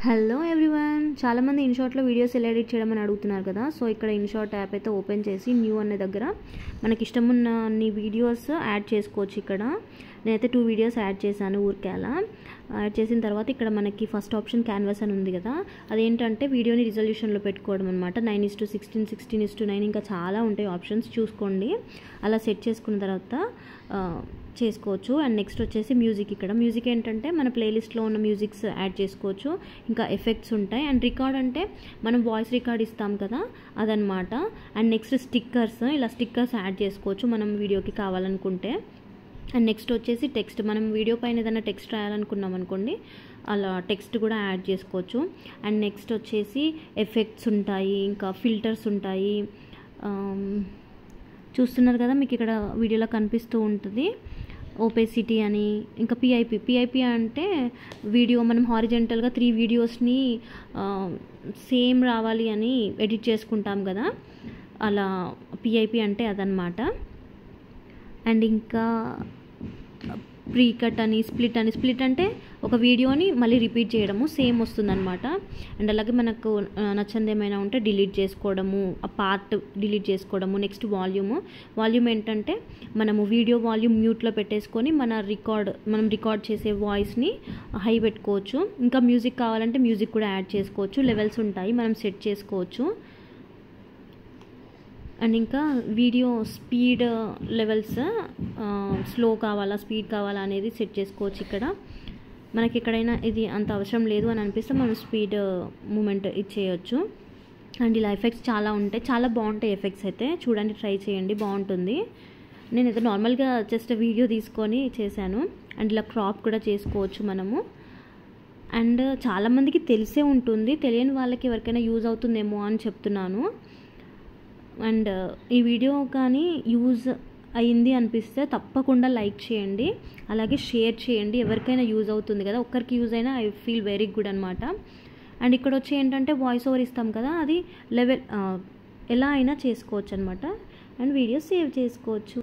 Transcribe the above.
Hello everyone, చాలామంది ఇన్షార్ట్లో videos ఎలా edit చేయడం అని అడుగుతున్నారు కదా. సో ఇక్కడ ఇన్షార్ట్ యాప్ అయితే ఓపెన్ చేసి న్యూ అనే దగ్గర మనకి ఇష్టమున్న అన్ని వీడియోస్ యాడ్ చేసుకోవచ్చు. ఇక్కడ నేనైతే 2 వీడియోస్ యాడ్ చేశాను. ఊరికే అలా యాడ్ చేసిన తర్వాత ఇక్కడ మనకి ఫస్ట్ ఆప్షన్ క్యాన్వాస్ అని ఉంది కదా. అదేంటంటే వీడియోని రిజల్యూషన్లో పెట్టుకోవడం అనమాట. 9:16, 16:9 ఇంకా చాలా ఉంటాయి ఆప్షన్స్, చూసుకోండి. అలా సెట్ చేసుకున్న తర్వాత చేసుకోవచ్చు. అండ్ నెక్స్ట్ వచ్చేసి మ్యూజిక్. ఇక్కడ మ్యూజిక్ ఏంటంటే మన ప్లేలిస్ట్లో ఉన్న మ్యూజిక్స్ యాడ్ చేసుకోవచ్చు. ఇంకా ఎఫెక్ట్స్ ఉంటాయి. అండ్ రికార్డ్ అంటే మనం వాయిస్ రికార్డ్ ఇస్తాం కదా, అదనమాట. అండ్ నెక్స్ట్ స్టిక్కర్స్, ఇలా స్టిక్కర్స్ యాడ్ చేసుకోవచ్చు మనం వీడియోకి కావాలనుకుంటే. అండ్ నెక్స్ట్ వచ్చేసి టెక్స్ట్, మనం వీడియో పైన ఏదైనా టెక్స్ట్ రాయాలనుకున్నాం అనుకోండి, అలా టెక్స్ట్ కూడా యాడ్ చేసుకోవచ్చు. అండ్ నెక్స్ట్ వచ్చేసి ఎఫెక్ట్స్ ఉంటాయి, ఇంకా ఫిల్టర్స్ ఉంటాయి. చూస్తున్నారు కదా, మీకు ఇక్కడ వీడియోలో కనిపిస్తూ ఉంటుంది ఓపెసిటీ అని. ఇంకా పిఐపి అంటే వీడియో మనం హారిజెంటల్గా 3 వీడియోస్ని సేమ్ రావాలి అని ఎడిట్ చేసుకుంటాం కదా, అలా పిఐపి అంటే అదనమాట. అండ్ ఇంకా ప్రీకట్ అని, స్ప్లిట్ అంటే ఒక వీడియోని మళ్ళీ రిపీట్ చేయడము, సేమ్ వస్తుందన్నమాట. అండ్ అలాగే మనకు నచ్చంది ఏమైనా ఉంటే డిలీట్ చేసుకోవడము, ఆ పార్ట్ డిలీట్ చేసుకోవడము. నెక్స్ట్ వాల్యూమ్ ఏంటంటే మనము వీడియో వాల్యూమ్ మ్యూట్లో పెట్టేసుకొని మనం రికార్డ్ చేసే వాయిస్ని హై పెట్టుకోవచ్చు. ఇంకా మ్యూజిక్ కావాలంటే మ్యూజిక్ కూడా యాడ్ చేసుకోవచ్చు. లెవెల్స్ ఉంటాయి, మనం సెట్ చేసుకోవచ్చు. అండ్ ఇంకా వీడియో స్పీడ్ లెవెల్స్, స్లో కావాలా స్పీడ్ కావాలా అనేది సెట్ చేసుకోవచ్చు. ఇక్కడ మనకి ఎక్కడైనా ఇది అంత అవసరం లేదు అని అనిపిస్తే మనం స్పీడ్ మూమెంట్ ఇచ్చేయచ్చు. అండ్ ఇలా ఎఫెక్ట్స్ చాలా ఉంటాయి, చాలా బాగుంటాయి ఎఫెక్ట్స్ అయితే. చూడండి, ట్రై చేయండి, బాగుంటుంది. నేనైతే నార్మల్గా జస్ట్ వీడియో తీసుకొని చేశాను. అండ్ ఇలా క్రాప్ కూడా చేసుకోవచ్చు మనము. అండ్ చాలామందికి తెలిసే ఉంటుంది, తెలియని వాళ్ళకి ఎవరికైనా యూజ్ అవుతుందేమో అని చెప్తున్నాను. అండ్ ఈ వీడియో కానీ యూజ్ అయింది అనిపిస్తే తప్పకుండా లైక్ చేయండి, అలాగే షేర్ చేయండి. ఎవరికైనా యూజ్ అవుతుంది కదా, ఒక్కరికి యూజ్ అయినా ఐ ఫీల్ వెరీ గుడ్ అనమాట. అండ్ ఇక్కడ వచ్చి ఏంటంటే వాయిస్ ఓవర్ ఇస్తాం కదా, అది లెవెల్ ఎలా అయినా చేసుకోవచ్చు అనమాట. అండ్ వీడియో సేవ్ చేసుకోవచ్చు.